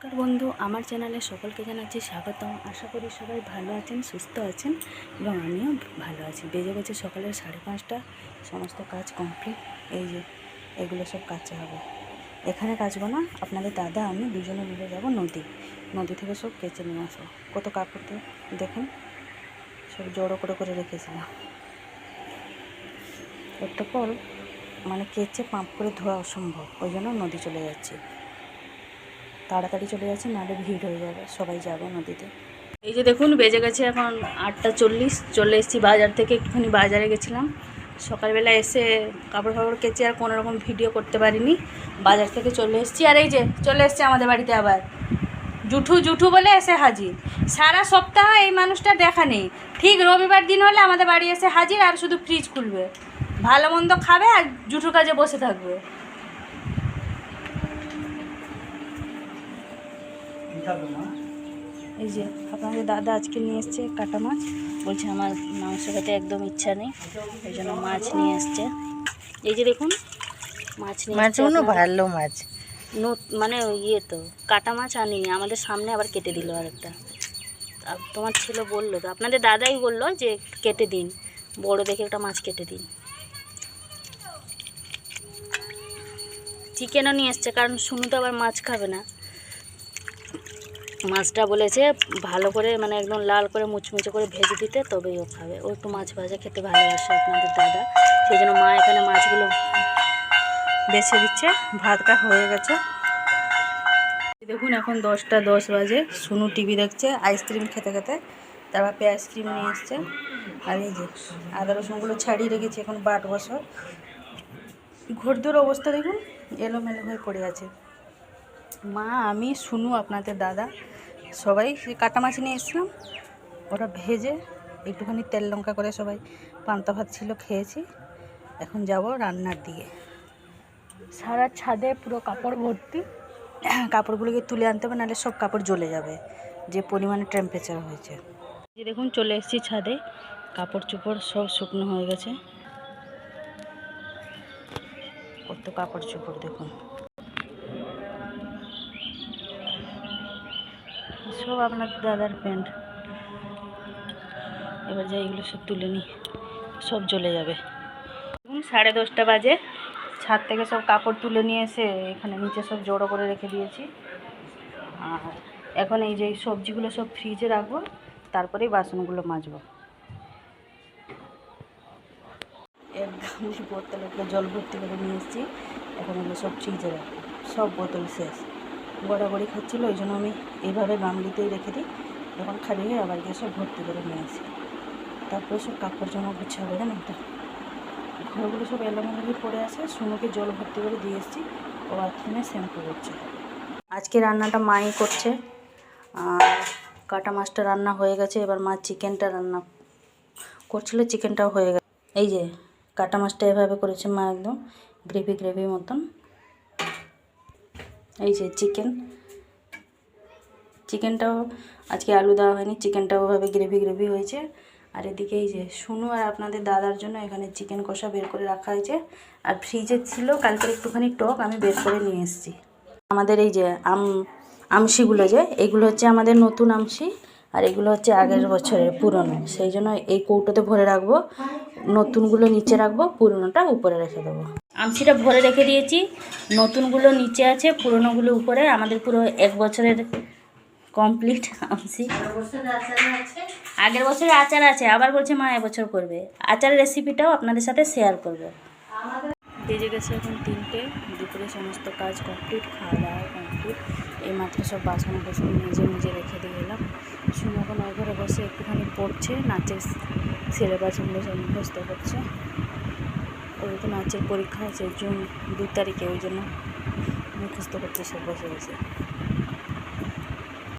নমস্কার বন্ধু, আমার চ্যানেলে সকলকে জানাচ্ছি স্বাগতম। আশা করি সবাই ভালো আছেন, সুস্থ আছেন এবং আমিও ভালো আছি। বেজে গেছে সকালের 5:30। সমস্ত কাজ কমপ্লিট। এই যে এগুলো সব কাচা হবে। এখানে কাচবো না, আপনাদের দাদা আমি দুজনে মিলে যাব নদী থেকে সব কেচে নিয়ে আসবো। কত কাপড় দিয়ে দেখুন সব জড়ো করে রেখেছিলাম। একটা কল মানে কেচে পাম্প করে ধোয়া অসম্ভব, ওই জন্য নদী চলে যাচ্ছি। তাড়াতাড়ি চলে যাচ্ছে, নাহলে ভিড় হয়ে যাবে, সবাই যাবে নদীতে। এই যে দেখুন বেজে গেছে এখন 8:40। চলে এসেছি বাজার থেকে, একটুখানি বাজারে গেছিলাম সকালবেলা। এসে কাপড় কেচে আর কোনো রকম ভিডিও করতে পারিনি। বাজার থেকে চলে এসেছি, আর এই যে চলে এসছে আমাদের বাড়িতে আবার জুঠু বলে এসে হাজির। সারা সপ্তাহ এই মানুষটা দেখা নেই, ঠিক রবিবার দিন হলে আমাদের বাড়ি এসে হাজির, আর শুধু ফ্রিজ খুলবে, ভালো মন্দ খাবে আর জুঠু কাজে বসে থাকবে। এই যে আপনাদের দাদা আজকে নিয়ে এসছে কাটা মাছ, বলছে আমার মাংস খেতে একদম ইচ্ছা নেই, ওই জন্য মাছ নিয়ে এসছে। এই যে দেখুন মাছ নিয়ে ভালো মাছ, মানে তো কাটা মাছ আনিনি, আমাদের সামনে আবার কেটে দিল আরেকটা। তোমার ছেলে বললো তো, আপনাদের দাদাই বললো যে কেটে দিন, বড় দেখে একটা মাছ কেটে দিন। চিকেনও নিয়ে এসছে, কারণ শুনু তো আবার মাছ খাবে না। মাছটা বলেছে ভালো করে মানে একদম লাল করে মুচমুচে করে ভেজে দিতে, তবেই ও খাবে। ও একটু মাছ ভাজা খেতে ভালোবাসে আপনাদের দাদা, সেই জন্য মা এখানে মাছগুলো বেছে দিচ্ছে। ভাতটা হয়ে গেছে। দেখুন এখন 10:10 বাজে। শুনু টিভি দেখছে আইসক্রিম খেতে খেতে, তারপর আইসক্রিম নিয়ে এসছে। আর এই যে আদা রসুনগুলো ছাড়িয়ে রেখেছি, এখন বাট বসর। ঘরদোর অবস্থা দেখুন এলোমেলো হয়ে পড়ে আছে। মা, আমি, শুনু, আপনাদের দাদা সবাই কাটা মাছ নিয়ে এসেছিলাম, ওরা ভেজে একটুখানি তেল লঙ্কা করে সবাই পান্তা ভাত ছিল, খেয়েছি। এখন যাব রান্নার দিকে। সারা ছাদে পুরো কাপড় ভর্তি, কাপড়গুলোকে তুলে আনতে হবে, নাহলে সব কাপড় জ্বলে যাবে, যে পরিমাণে টেম্পারেচার হয়েছে। যে দেখুন চলে এসেছি ছাদে, কাপড় চোপড় সব শুকনো হয়ে গেছে। কত কাপড় চোপড় দেখুন, সব আপনার দাদার প্যান্ট। এবার যাই এগুলো সব তুলে নিই, সব জ্বলে যাবে। 10:30 বাজে। ছাদ থেকে সব কাপড় তুলে নিয়ে এসে এখানে নিচে সব জড়ো করে রেখে দিয়েছি। আর এখন এই যে সবজিগুলো সব ফ্রিজে রাখবো, তারপরেই বাসনগুলো মাজবো। এক গামলি বোতলে জল ভর্তি করে নিয়ে এসেছি, এখন এগুলো সব ফ্রিজে রাখবো। সব বোতল শেষ, গড়াগড়ি খাচ্ছিলো, ওই জন্য আমি এইভাবে গামলিতেই রেখে দিই। যখন খালি হয়ে আবার গিয়ে সব ভর্তি করে নিয়ে আসি, তারপরে সব কাপড় জামা গুছাবে। জানেন তো, ঘরগুলো সব এলোমেলো পড়ে আছে। শুনুকে জল ভর্তি করে দিয়ে এসেছি, ও বাথরুমে শ্যাম্পু করছে। আজকে রান্নাটা মাই করছে, আর কাটা মাছটা রান্না হয়ে গেছে। এবার মা চিকেনটা রান্না করছিল, চিকেনটাও হয়ে গেছে। এই যে কাটা মাছটা এভাবে করেছে মা, একদম গ্রেভি মতন। এই যে চিকেনটাও আজকে আলু দেওয়া হয়নি, চিকেনটাও ওভাবে গ্রেভি হয়েছে। আর এদিকে এই যে শুনু আর আপনাদের দাদার জন্য এখানে চিকেন কষা বের করে রাখা হয়েছে। আর ফ্রিজে ছিল কালকের একটুখানি টক, আমি বের করে নিয়ে এসেছি। আমাদের এই যে আমশিগুলো, যে এগুলো হচ্ছে আমাদের নতুন আমশি, আর এগুলো হচ্ছে আগের বছরের পুরনো, সেই জন্য এই কৌটোতে ভরে রাখবো। নতুনগুলো নিচে রাখবো, পুরনোটা উপরে রেখে দেবো। আমশিটা ভরে রেখে দিয়েছি, নতুনগুলো নিচে আছে, পুরনোগুলো উপরে। আমাদের পুরো 1 বছরের কমপ্লিট আমশি। আগের বছরের আচার আছে, আবার বলছে মা এবছর করবে। আচারের রেসিপিটাও আপনাদের সাথে শেয়ার করবো। বেজে গেছে এখন 3টে, দুপুরে সমস্ত কাজ কমপ্লিট, খাওয়া দাওয়া কমপ্লিট। এইমাত্র সব বাসন নিজে রেখে দিয়ে গেলাম। শুনে এখন ওই ঘরে বসে একটুখানি পড়ছে, নাচের সিলেবাসগুলো সব মুখস্থ করছে। ওই তো নাচের পরীক্ষা আছে June 2 তারিখে, ওই জন্য মুখস্থ করছে সব বসে।